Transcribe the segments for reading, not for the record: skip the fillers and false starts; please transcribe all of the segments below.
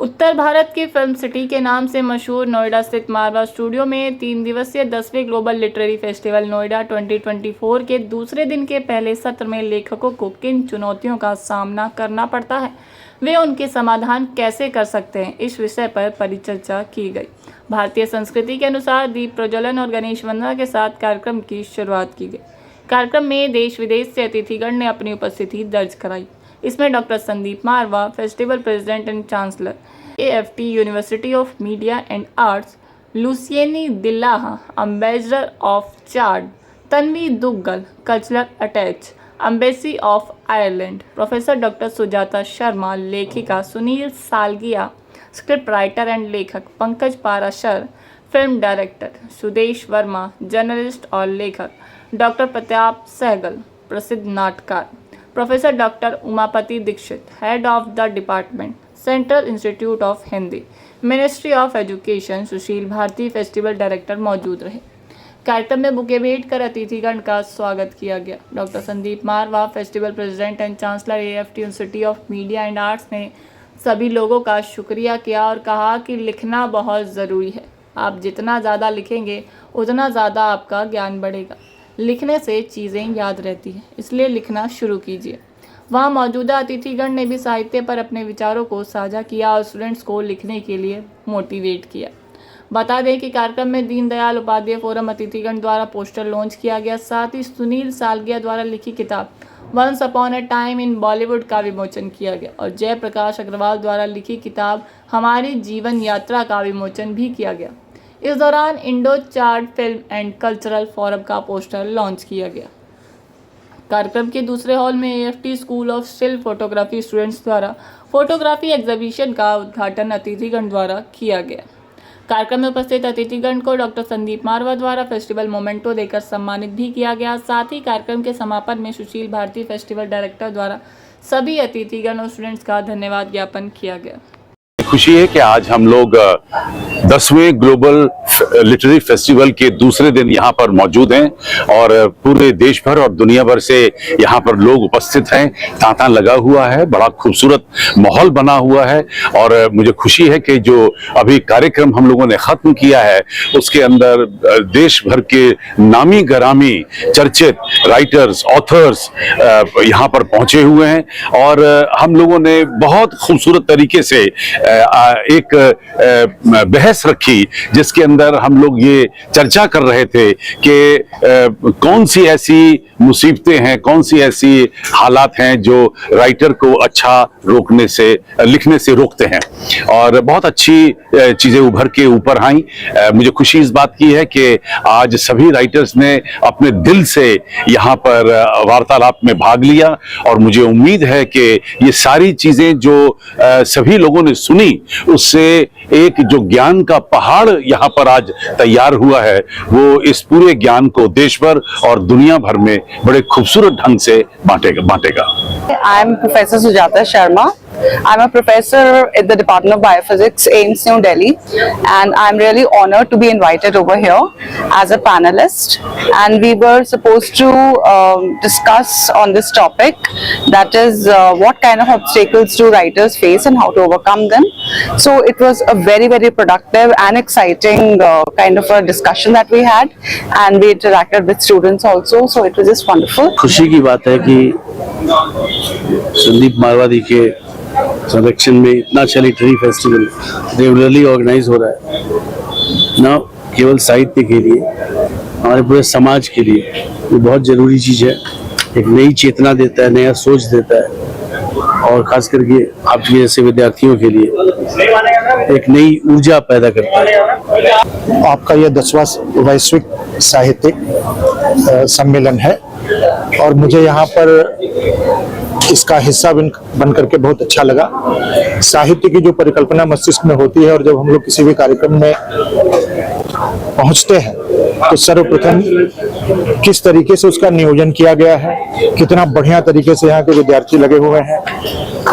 उत्तर भारत की film city के नाम से मशहूर नोएडा स्थित मारवा स्टूडियो में 3 दिवसीय 10वें ग्लोबल लिटरेरी फेस्टिवल नोएडा 2024 के दूसरे दिन के पहले सत्र में लेखकों को किन चुनौतियों का सामना करना पड़ता है, वे उनके समाधान कैसे कर सकते हैं, इस विषय पर परिचर्चा की गई। भारतीय संस्कृति के अनुसार दीप प्रज्वलन और गणेश वंदना के साथ कार्यक्रम की शुरुआत की गई। कार्यक्रम में देश विदेश से अतिथिगण ने अपनी उपस्थिति दर्ज कराई। इसमें doctor Sandeep Marwah, festival president and chancellor, AFT university of media and arts, लुसियनी दिल्लाहा, ambassador of Chad, Tanvi Duggal, cultural attache, embassy of Ireland, professor doctor Sujata Sharma, लेखिका Sunil Salgia, script writer and लेखक Pankaj Parashar, film director Sudesh Verma, journalist और लेखक डॉक्टर प्रताप सहगल, प्रसिद्ध नाटककार professor doctor Umapati Dixit, head of the department, central institute of Hindi, ministry of education, Sushil Bharti, festival director मौजूद रहे। कार्यक्रम में बुके भेंट कर अतिथिगण का स्वागत किया गया। Doctor Sandeep Marwah, festival president and chancellor, AFT university of media and arts ने सभी लोगों का शुक्रिया किया और कहा कि लिखना बहुत ज़रूरी है। आप जितना ज़्यादा लिखेंगे उतना ज़्यादा आपका ज्ञान बढ़ेगा। लिखने से चीज़ें याद रहती हैं, इसलिए लिखना शुरू कीजिए। वहाँ मौजूदा अतिथिगण ने भी साहित्य पर अपने विचारों को साझा किया और स्टूडेंट्स को लिखने के लिए मोटिवेट किया। बता दें कि कार्यक्रम में दीनदयाल उपाध्याय फोरम अतिथिगण द्वारा पोस्टर लॉन्च किया गया। साथ ही सुनील सालगिया द्वारा लिखी किताब once upon a time in Bollywood का विमोचन किया गया और जयप्रकाश अग्रवाल द्वारा लिखी किताब हमारी जीवन यात्रा का विमोचन भी किया गया। इस दौरान Indo chart film and cultural forum का पोस्टर लॉन्च किया गया। कार्यक्रम के दूसरे हॉल में AFT school of still photography students द्वारा फोटोग्राफी एग्जीबिशन का उद्घाटन अतिथिगण द्वारा किया गया। कार्यक्रम में उपस्थित अतिथिगण को डॉक्टर संदीप मारवा द्वारा फेस्टिवल मोमेंटो देकर सम्मानित भी किया गया। साथ ही कार्यक्रम के समापन में सुशील भारती, फेस्टिवल डायरेक्टर द्वारा सभी अतिथिगण और स्टूडेंट्स का धन्यवाद ज्ञापन किया गया। खुशी है कि आज हम लोग 10वें ग्लोबल लिटरेरी फेस्टिवल के दूसरे दिन यहाँ पर मौजूद हैं और पूरे देश भर और दुनिया भर से यहाँ पर लोग उपस्थित हैं। तांता लगा हुआ है, बड़ा खूबसूरत माहौल बना हुआ है और मुझे खुशी है कि जो अभी कार्यक्रम हम लोगों ने खत्म किया है उसके अंदर देश भर के नामी गरामी चर्चित राइटर्स, ऑथर्स यहाँ पर पहुंचे हुए हैं और हम लोगों ने बहुत खूबसूरत तरीके से एक बहस रखी जिसके अंदर हम लोग ये चर्चा कर रहे थे कि कौन सी ऐसी मुसीबतें हैं, कौन सी ऐसी हालात हैं जो राइटर को अच्छा लिखने से रोकते हैं और बहुत अच्छी चीजें उभर के ऊपर आई। मुझे खुशी इस बात की है कि आज सभी राइटर्स ने अपने दिल से यहाँ पर वार्तालाप में भाग लिया और मुझे उम्मीद है कि ये सारी चीजें जो सभी लोगों ने सुनी उससे एक जो ज्ञान का पहाड़ यहाँ पर आज तैयार हुआ है वो इस पूरे ज्ञान को देश भर और दुनिया भर में बड़े खूबसूरत ढंग से बांटेगा। I am Professor Sujata Sharma. I'm a professor at the Department of Biophysics, AIIMS, New Delhi, and I'm really honored to be invited over here as a panelist. And we were supposed to discuss on this topic, that is, what kind of obstacles do writers face and how to overcome them. So it was a very, very productive and exciting kind of a discussion that we had, and we interacted with students also. So it was just wonderful. खुशी की बात है कि संदीप मारवादी के संरक्षण में इतना अच्छा लिटरेरी फेस्टिवल रेगुलरली ऑर्गेनाइज हो रहा है, न केवल साहित्य के लिए, हमारे पूरे समाज के लिए ये बहुत ज़रूरी चीज़ है। एक नई चेतना देता है, नया सोच देता है और ख़ास करके आप जैसे विद्यार्थियों के लिए एक नई ऊर्जा पैदा करता है। आपका यह 10वां वैश्विक साहित्यिक सम्मेलन है और मुझे यहाँ पर इसका हिस्सा बन करके बहुत अच्छा लगा। साहित्य की जो परिकल्पना मस्तिष्क में होती है और जब हम लोग किसी भी कार्यक्रम में पहुँचते हैं तो सर्वप्रथम किस तरीके से उसका नियोजन किया गया है, कितना बढ़िया तरीके से यहाँ के विद्यार्थी लगे हुए हैं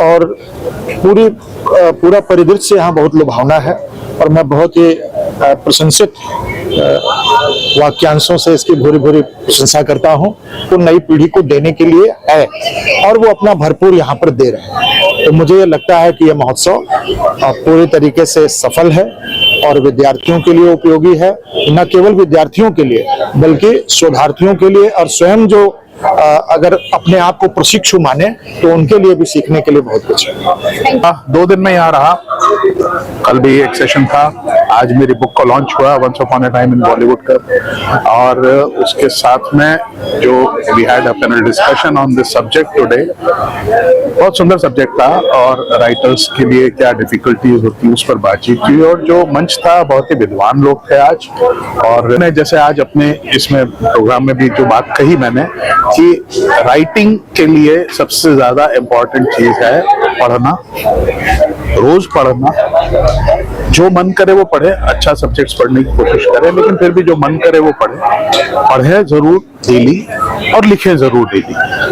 और पूरा परिदृश्य यहाँ बहुत लुभावना है और मैं बहुत ही प्रशंसित वाक्यांशों से इसकी भूरी भूरी प्रशंसा करता हूँ। वो नई पीढ़ी को देने के लिए है और वो अपना भरपूर यहाँ पर दे रहे हैं। तो मुझे ये लगता है कि ये महोत्सव पूरी तरीके से सफल है और विद्यार्थियों के लिए उपयोगी है। न केवल विद्यार्थियों के लिए बल्कि शोधार्थियों के लिए, और स्वयं जो अगर अपने आप को प्रशिक्षु माने तो उनके लिए भी सीखने के लिए बहुत कुछ है। 2 दिन में यहाँ रहा, कल भी एक सेशन था, आज मेरी बुक का लॉन्च हुआ once upon a time in Bollywood का, और उसके साथ में जो we had a panel discussion on this subject today. बहुत सुंदर सब्जेक्ट था और राइटर्स के लिए क्या डिफिकल्टीज होती है उस पर बातचीत की, और जो मंच था बहुत ही विद्वान लोग थे आज। और मैं जैसे आज अपने इसमें प्रोग्राम में भी जो बात कही मैंने कि राइटिंग के लिए सबसे ज्यादा इम्पोर्टेंट चीज है पढ़ना, रोज पढ़ना, जो मन करे वो पढ़े, अच्छा सब्जेक्ट्स पढ़ने की कोशिश करें, लेकिन फिर भी जो मन करे वो पढ़े जरूर डेली और लिखें जरूर डेली।